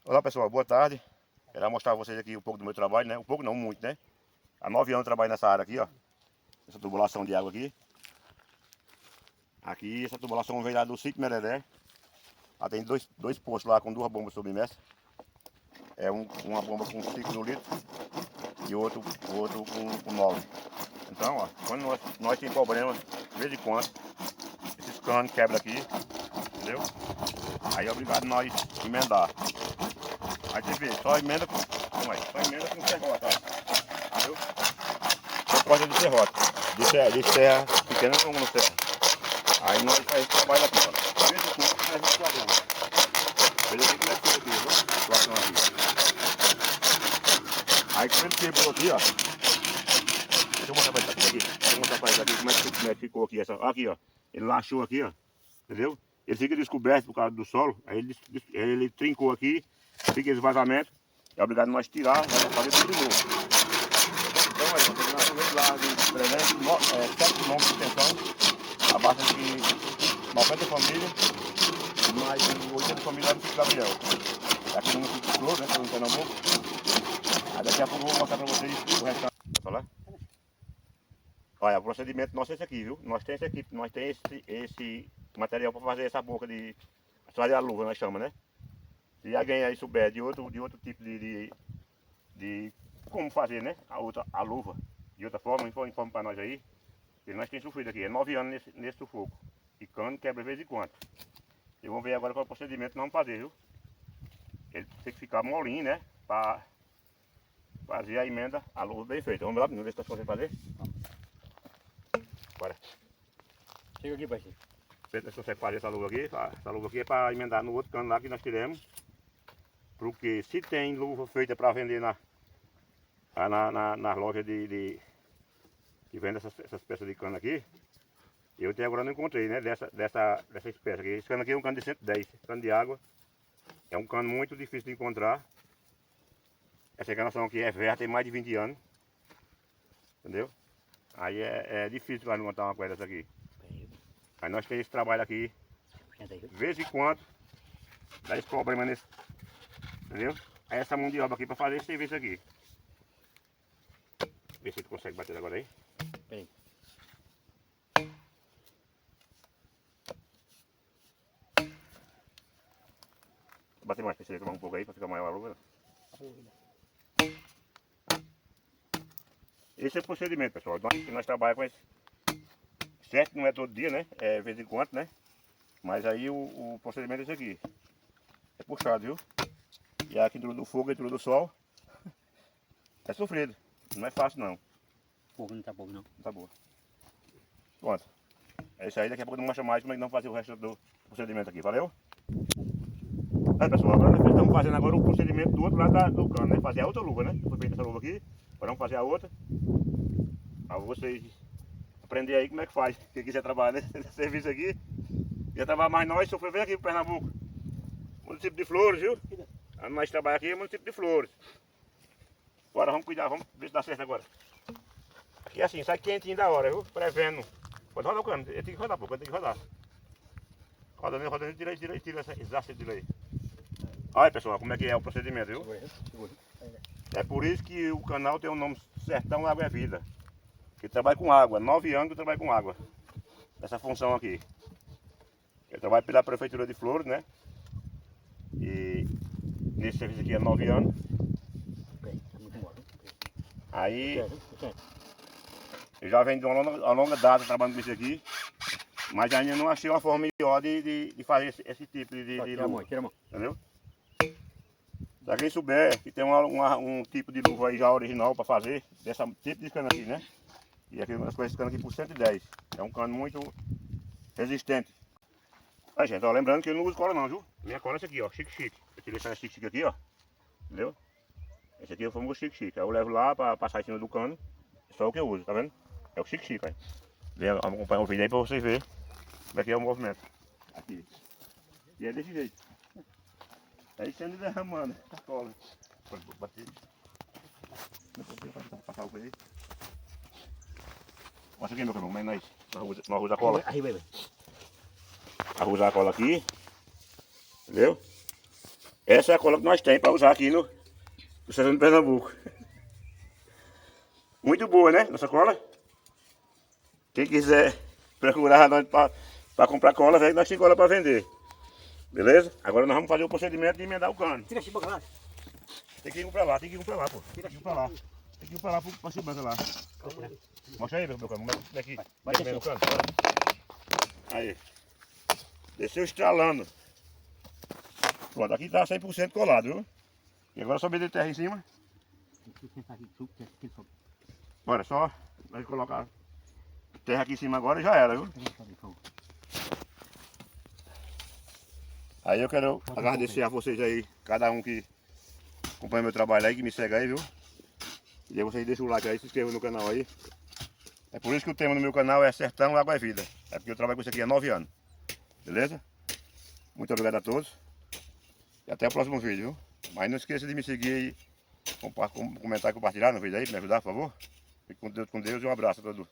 Olá pessoal, boa tarde. Quero mostrar a vocês aqui um pouco do meu trabalho, né? Um pouco não, muito, né? Há 9 anos eu trabalho nessa área aqui, ó. Essa tubulação de água aqui. Aqui, essa tubulação vem lá do sítio Mereré. Lá tem dois postos lá com 2 bombas submersas. É uma bomba com 5 no litro e outro com 9. Então, ó, quando nós temos problema, de vez em quando, esses canos quebram aqui, entendeu? Aí é obrigado nós emendar. Aí você vê, só emenda com serrote, ó. Entendeu? Só corta de serrote. De serra pequena não no serra. Aí nós trabalha aqui, ó. De vez em quando nós vamos problema. Veja aqui como é que fica aqui, ó. A situação aqui. Aí quando ele quebrou aqui, ó. Deixa eu mostrar pra ele aqui. Deixa eu mostrar pra ele aqui como é que ficou aqui. Aqui, ó. Ele lachou aqui, ó. Entendeu? Ele fica descoberto por causa do solo. Aí ele trincou aqui. Fica esse vazamento. É obrigado a nós tirar, nós vamos fazer tudo de novo. Então aí, nós vamos lá de 7 km de extensão. Abaixo de 90 famílias. Mais de 80 famílias lá no Sítio Gabriel. Aqui no município de Flor, né? Estou em Pernambuco. Aí daqui a pouco eu vou mostrar para vocês o restante. Vai falar? Olha, o procedimento nosso é esse aqui, viu? Nós temos esse aqui, nós temos esse material para fazer essa boca de. Fazer a luva, nós chamamos, né? Se alguém aí souber de outro tipo de como fazer, né? A luva de outra forma, informe para nós aí. E nós temos sofrido aqui, é 9 anos nesse sufoco. E cano quebra de vez em quando. E vamos ver agora qual é o procedimento que nós vamos fazer, viu? Ele tem que ficar molinho, né? Para fazer a emenda, a luva bem feita. Vamos lá, ver se nós podemos fazer. Bora. Chega aqui, parceiro. Você consegue fazer essa luva aqui? Essa luva aqui é para emendar no outro cano lá que nós tiramos. Porque se tem luva feita para vender na loja que vende essas peças de cano aqui, eu até agora não encontrei, né? Dessa espécie aqui. Esse cano aqui é um cano de 110, cano de água. É um cano muito difícil de encontrar. Essa enganação aqui é velha, tem mais de 20 anos. Entendeu? Aí é difícil nós encontrar uma coisa dessa aqui. Aí nós temos esse trabalho aqui. De vez em quando, dá esse problema nesse. Entendeu? Aí essa mão de obra aqui para fazer esse serviço aqui. Vê se tu consegue bater agora aí. Peraí. Bater mais, precisa tomar um pouco aí para ficar maior a luva. Esse é o procedimento, pessoal. Nós trabalhamos com esse. Certo, não é todo dia, né? É de vez em quando, né? Mas aí o procedimento é esse aqui. É puxado, viu? E aqui dentro do fogo, dentro do sol. É sofrido. Não é fácil não. Pouco não tá pouco não. Não tá boa. Pronto. É isso aí, daqui a pouco não mostra mais como é que nós fazer o resto do procedimento aqui, valeu? Aí pessoal, agora nós estamos fazendo agora o procedimento do outro lado do cano, né? Fazer a outra luva, né? Foi feita essa luva aqui, agora vamos fazer a outra. Para vocês aprender aí como é que faz. Quem quiser trabalhar nesse serviço aqui, quiser trabalhar mais nós, só foi ver aqui pro Pernambuco. Município de Flores, viu? Nós trabalhamos aqui é município de Flores. Agora vamos cuidar, vamos ver se dá certo agora. Aqui assim, sai quentinho da hora, viu? Prevendo. Pode rodar o cano, ele tem que rodar, pô, tem que rodar. Roda nele, tira esse ácido aí. Olha pessoal, como é que é o procedimento, viu? É por isso que o canal tem o nome Sertão Água é Vida. Que trabalha com água, 9 anos que eu trabalho com água. Essa função aqui. Eu trabalho pela Prefeitura de Flores, né? E nesse serviço aqui há 9 anos. Aí eu já venho de uma longa data trabalhando com isso aqui. Mas ainda não achei uma forma melhor de fazer esse tipo de luva. Tira a mão. Entendeu? Se alguém souber que tem um tipo de luva aí já original para fazer, desse tipo de cano aqui, né? E aqui nós conhecemos esse cano aqui por 110. É um cano muito resistente. Aí gente, ó, lembrando que eu não uso cola não, viu? Minha cola é essa aqui, ó, chique-chique. Eu tirei essa chique-chique aqui, ó. Entendeu? Esse aqui é o famoso chique-chique. Aí eu levo lá para passar em cima do cano. É só o que eu uso, tá vendo? É o chique-chique, aí. Vamos acompanhar o vídeo aí para vocês verem como é que é o movimento. Aqui. E é desse jeito. Aí sendo derramando a cola. Pode bater. Passar o aí. Mostra aqui, meu caminhão, mas nós usamos a cola. Aí, vai. Arrusar a cola aqui. Entendeu? Essa é a cola que nós temos para usar aqui no Sertão de Pernambuco. Muito boa, né? Nossa cola. Quem quiser procurar nós para comprar cola, velho, nós temos cola para vender. Beleza? Agora nós vamos fazer o procedimento de emendar o cano. Tira a chiboca lá. Tem que ir pra lá, tem que ir pra lá, pô. Tem que ir pra lá. Tem que ir pra lá pra chibanca lá. Mostra aí, meu cano. Como é que Vai emenda o cano? Aí. Desceu estralando. Pronto, aqui tá 100% colado, viu? E agora só meter terra em cima. Bora, só nós colocar terra aqui em cima agora e já era, viu? Aí eu quero agradecer a vocês aí, cada um que acompanha meu trabalho aí, que me segue aí, viu? E aí vocês deixam o like aí, se inscrevam no canal aí. É por isso que o tema do meu canal é Sertão, Água é Vida. É porque eu trabalho com isso aqui há 9 anos. Beleza? Muito obrigado a todos. E até o próximo vídeo, viu? Mas não esqueça de me seguir aí, comentar e compartilhar no vídeo aí, me ajudar, por favor. Fique com Deus e um abraço a todos.